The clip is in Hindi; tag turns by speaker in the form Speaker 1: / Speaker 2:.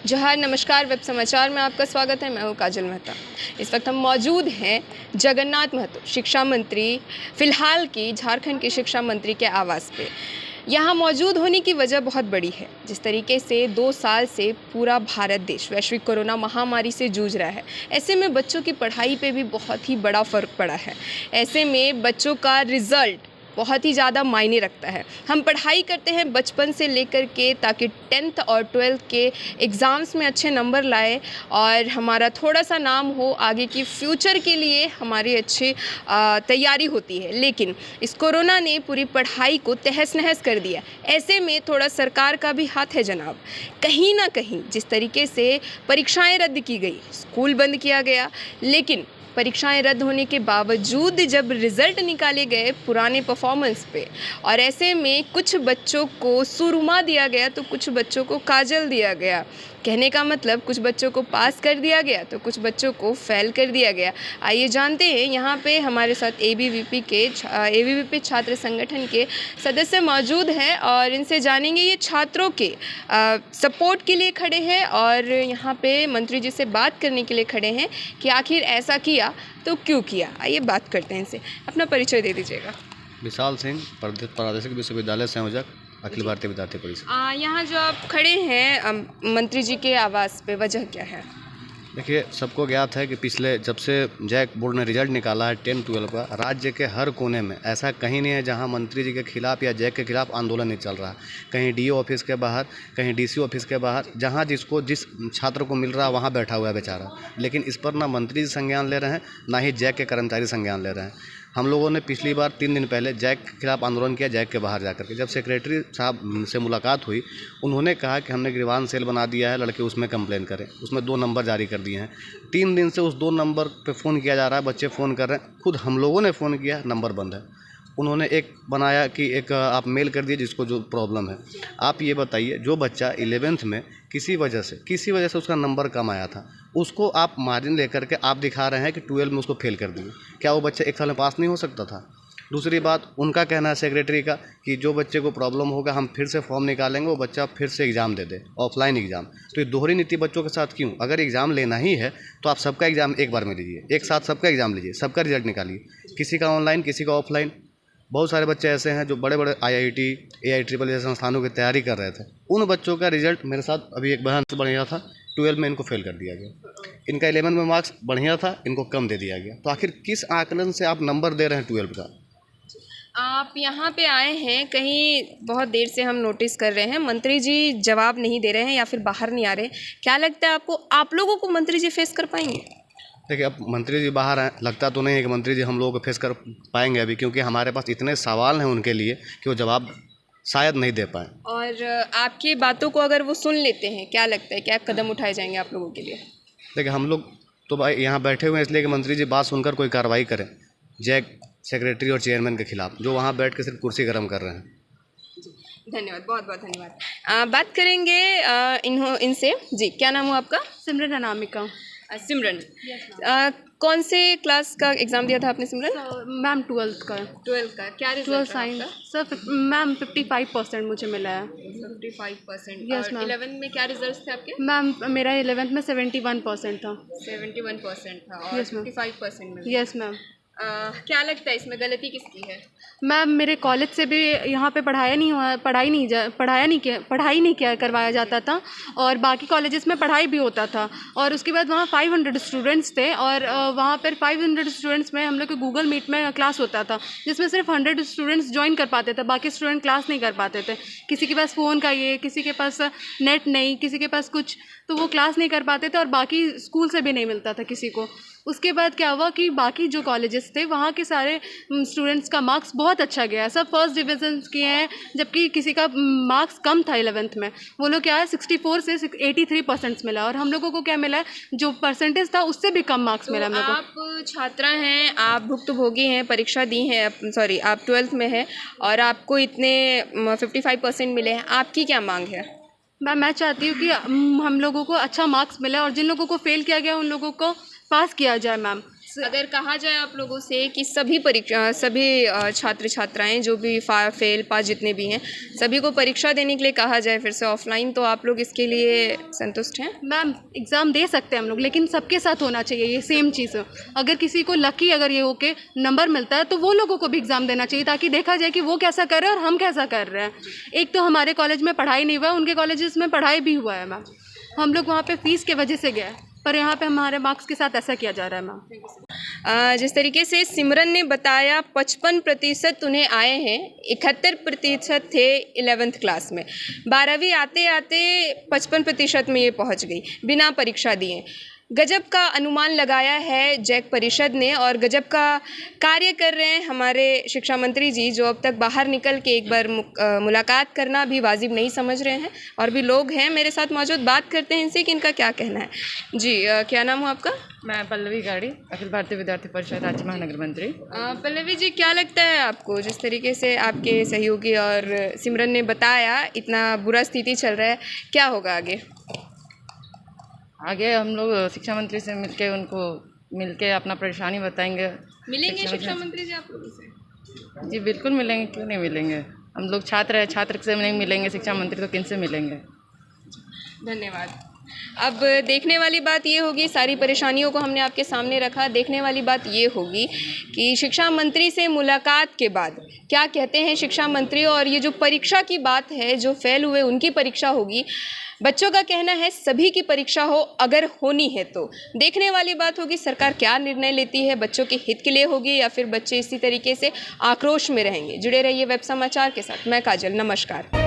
Speaker 1: जोहार, नमस्कार। वेब समाचार में आपका स्वागत है। मैं हूँ काजल मेहता। इस वक्त हम मौजूद हैं जगन्नाथ महतो, शिक्षा मंत्री, फ़िलहाल की झारखंड के शिक्षा मंत्री के आवास पे। यहाँ मौजूद होने की वजह बहुत बड़ी है। जिस तरीके से 2 साल से पूरा भारत देश वैश्विक कोरोना महामारी से जूझ रहा है, ऐसे में बच्चों की पढ़ाई पे भी बहुत ही बड़ा फ़र्क पड़ा है। ऐसे में बच्चों का रिज़ल्ट बहुत ही ज़्यादा मायने रखता है। हम पढ़ाई करते हैं बचपन से लेकर के, ताकि 10th और 12th के एग्ज़ाम्स में अच्छे नंबर लाए और हमारा थोड़ा सा नाम हो, आगे की फ्यूचर के लिए हमारी अच्छी तैयारी होती है। लेकिन इस कोरोना ने पूरी पढ़ाई को तहस नहस कर दिया। ऐसे में थोड़ा सरकार का भी हाथ है जनाब। कहीं ना कहीं जिस तरीके से परीक्षाएं रद्द की गई, स्कूल बंद किया गया, लेकिन परीक्षाएं रद्द होने के बावजूद जब रिज़ल्ट निकाले गए पुराने परफॉर्मेंस पे, और ऐसे में कुछ बच्चों को सुरमा दिया गया तो कुछ बच्चों को काजल दिया गया। कहने का मतलब, कुछ बच्चों को पास कर दिया गया तो कुछ बच्चों को फेल कर दिया गया। आइए जानते हैं, यहाँ पे हमारे साथ एबीवीपी छात्र संगठन के सदस्य मौजूद हैं और इनसे जानेंगे ये छात्रों के सपोर्ट के लिए खड़े हैं और यहाँ पे मंत्री जी से बात करने के लिए खड़े हैं कि आखिर ऐसा किया तो क्यों किया। आइए बात करते हैं इनसे। अपना परिचय दे दीजिएगा।
Speaker 2: विशाल सिंह, प्रादेशिक विश्वविद्यालय संयोजक, अखिल भारतीय विद्यार्थी परिषद।
Speaker 1: यहाँ जो आप खड़े हैं मंत्री जी के आवास पे, वजह क्या है?
Speaker 2: देखिए, सबको ज्ञात है कि पिछले जब से जैक बोर्ड ने रिजल्ट निकाला है 10-12 का, राज्य के हर कोने में ऐसा कहीं नहीं है जहां मंत्री जी के खिलाफ या जैक के खिलाफ आंदोलन नहीं चल रहा है। कहीं डीओ ऑफिस के बाहर, कहीं डीसी ऑफिस के बाहर, जहां जिसको जिस छात्र को मिल रहा है वहां बैठा हुआ है बेचारा। लेकिन इस पर ना मंत्री जी संज्ञान ले रहे हैं, ना ही जैक के कर्मचारी संज्ञान ले रहे हैं। हम लोगों ने पिछली बार 3 दिन पहले जैक के खिलाफ आंदोलन किया, जैक के बाहर जाकर के। जब सेक्रेटरी साहब से मुलाकात हुई, उन्होंने कहा कि हमने ग्रीवांस सेल बना दिया है, लड़के उसमें कंप्लेन करें। उसमें 2 नंबर जारी कर दिए हैं। 3 दिन से उस 2 नंबर पे फ़ोन किया जा रहा है, बच्चे फ़ोन कर रहे हैं। खुद हम लोगों ने फ़ोन किया, नंबर बंद है। उन्होंने एक बनाया कि एक आप मेल कर दिए जिसको जो प्रॉब्लम है। आप ये बताइए, जो बच्चा 11th में किसी वजह से उसका नंबर कम आया था, उसको आप मार्जिन लेकर के आप दिखा रहे हैं कि 12 में उसको फेल कर दिए। क्या वो बच्चा 1 साल में पास नहीं हो सकता था? दूसरी बात, उनका कहना है सेक्रेटरी का कि जो बच्चे को प्रॉब्लम होगा हम फिर से फॉर्म निकालेंगे, वो बच्चा फिर से एग्ज़ाम दे दे, ऑफलाइन एग्ज़ाम। तो ये दोहरी नीति बच्चों के साथ क्यों? अगर एग्ज़ाम लेना ही है तो आप सबका एग्ज़ाम एक बार में लीजिए, एक साथ सबका एग्ज़ाम लीजिए, सबका रिजल्ट निकालिए, किसी का ऑनलाइन, किसी का ऑफलाइन। बहुत सारे बच्चे ऐसे हैं जो बड़े बड़े IIT, AIEEE जैसे संस्थानों की तैयारी कर रहे थे। उन बच्चों का रिजल्ट, मेरे साथ अभी एक बहन से बढ़िया था, 12 में इनको फेल कर दिया गया। इनका 11 में मार्क्स बढ़िया था, इनको कम दे दिया गया। तो आखिर किस आकलन से आप नंबर दे रहे हैं 12 का?
Speaker 1: आप यहाँ पे आए हैं, कहीं बहुत देर से हम नोटिस कर रहे हैं मंत्री जी जवाब नहीं दे रहे हैं या फिर बाहर नहीं आ रहे। क्या लगता है आपको, आप लोगों को मंत्री जी फेस कर पाएंगे?
Speaker 2: देखिए, अब मंत्री जी बाहर हैं, लगता तो नहीं है कि मंत्री जी हम लोगों को फेस कर पाएंगे अभी, क्योंकि हमारे पास इतने सवाल हैं उनके लिए कि वो जवाब शायद नहीं दे पाएँ।
Speaker 1: और आपकी बातों को अगर वो सुन लेते हैं, क्या लगता है क्या कदम उठाए जाएंगे आप लोगों के लिए?
Speaker 2: देखिए, हम लोग तो भाई यहाँ बैठे हुए हैं इसलिए कि मंत्री जी बात सुनकर कोई कार्रवाई करें जैक सेक्रेटरी और चेयरमैन के खिलाफ, जो वहाँ बैठ के सिर्फ कुर्सी गर्म कर रहे हैं।
Speaker 1: धन्यवाद, बहुत बहुत धन्यवाद। बात करेंगे इनसे। जी, क्या नाम हुआ आपका?
Speaker 3: सिमरन अनामिका।
Speaker 1: सिमरन, कौन से क्लास का एग्ज़ाम दिया था आपने सिमरन?
Speaker 3: मैम 12th का।
Speaker 1: 12th का क्या रिजल्ट?
Speaker 3: 12 science sir. मैम 55% मुझे मिला है।
Speaker 1: 55%।
Speaker 3: Yes ma'am.
Speaker 1: 11th में क्या रिजल्ट थे आपके?
Speaker 3: मैम मेरा 11th में 71% था।
Speaker 1: 71% था और
Speaker 3: यस मैम।
Speaker 1: 55% में।
Speaker 3: Yes ma'am.
Speaker 1: क्या लगता है इसमें गलती किसकी है?
Speaker 3: मैम मेरे कॉलेज से भी यहाँ पे पढ़ाई नहीं किया करवाया जाता था, और बाकी कॉलेजेस में पढ़ाई भी होता था। और उसके बाद वहाँ 500 स्टूडेंट्स थे, और वहाँ पर 500 स्टूडेंट्स में हम लोग के गूगल मीट में क्लास होता था, जिसमें सिर्फ 100 स्टूडेंट्स ज्वाइन कर पाते थे, बाकी स्टूडेंट क्लास नहीं कर पाते थे। किसी के पास फ़ोन का ये, किसी के पास नेट नहीं, किसी के पास कुछ, तो वो क्लास नहीं कर पाते थे, और बाकी स्कूल से भी नहीं मिलता था किसी को। उसके बाद क्या हुआ कि बाकी जो कॉलेजेस थे वहाँ के सारे स्टूडेंट्स का मार्क्स बहुत अच्छा गया, सब फर्स्ट डिवीज़न किए हैं, जबकि किसी का मार्क्स कम था 11th में। वो लोग क्या है 64 से 83% मिला, और हम लोगों को क्या मिला है, जो परसेंटेज था उससे भी कम मार्क्स मिला हम लोग को।
Speaker 1: आप छात्रा हैं, आप भुक्तभोगी हैं, परीक्षा दी हैं, सॉरी आप 12th में हैं और आपको इतने 55% मिले हैं, आपकी क्या मांग है?
Speaker 3: मैं चाहती हूँ कि हम लोगों को अच्छा मार्क्स मिले, और जिन लोगों को फेल किया गया उन लोगों को पास किया जाए मैम।
Speaker 1: अगर कहा जाए आप लोगों से कि सभी छात्र छात्राएं जो भी फेल पास जितने भी हैं सभी को परीक्षा देने के लिए कहा जाए फिर से ऑफलाइन, तो आप लोग इसके लिए संतुष्ट हैं?
Speaker 3: मैम एग्ज़ाम दे सकते हैं हम लोग, लेकिन सबके साथ होना चाहिए ये सेम चीज़। अगर किसी को लकी अगर ये होके नंबर मिलता है तो वो लोगों को भी एग्ज़ाम देना चाहिए, ताकि देखा जाए कि वो कैसा कर रहे हैं और हम कैसा कर रहे हैं। एक तो हमारे कॉलेज में पढ़ाई नहीं हुआ है, उनके कॉलेजेस में पढ़ाई भी हुआ है मैम। हम लोग वहाँ पे फ़ीस के वजह से गए, पर यहाँ पे हमारे मार्क्स के साथ ऐसा किया जा रहा है मैम।
Speaker 1: जिस तरीके से सिमरन ने बताया 55% उन्हें आए हैं, 71% थे 11th क्लास में। 12वीं आते आते 55% में ये पहुंच गई बिना परीक्षा दिए। गजब का अनुमान लगाया है जैक परिषद ने और गजब का कार्य कर रहे हैं हमारे शिक्षा मंत्री जी, जो अब तक बाहर निकल के एक बार मुलाकात करना भी वाजिब नहीं समझ रहे हैं। और भी लोग हैं मेरे साथ मौजूद, बात करते हैं इनसे कि इनका क्या कहना है। जी क्या नाम हो आपका?
Speaker 4: मैं पल्लवी गाड़ी, अखिल भारतीय विद्यार्थी परिषद राज्य महानगर मंत्री।
Speaker 1: पल्लवी जी क्या लगता है आपको, जिस तरीके से आपके सहयोगी और सिमरन ने बताया इतना बुरा स्थिति चल रहा है, क्या होगा आगे?
Speaker 4: आगे हम लोग शिक्षा मंत्री से मिलके अपना परेशानी बताएंगे।
Speaker 1: मिलेंगे शिक्षा मंत्री जी आप लोगों से?
Speaker 4: जी बिल्कुल मिलेंगे, क्यों नहीं मिलेंगे। हम लोग छात्र हैं, छात्र से नहीं मिलेंगे शिक्षा मंत्री तो किन से मिलेंगे।
Speaker 1: धन्यवाद। अब देखने वाली बात ये होगी, सारी परेशानियों को हमने आपके सामने रखा, देखने वाली बात ये होगी कि शिक्षा मंत्री से मुलाकात के बाद क्या कहते हैं शिक्षा मंत्री। और ये जो परीक्षा की बात है, जो फेल हुए उनकी परीक्षा होगी, बच्चों का कहना है सभी की परीक्षा हो, अगर होनी है तो। देखने वाली बात होगी सरकार क्या निर्णय लेती है, बच्चों के हित के लिए होगी या फिर बच्चे इसी तरीके से आक्रोश में रहेंगे। जुड़े रहिए वेब समाचार के साथ, मैं काजल, नमस्कार।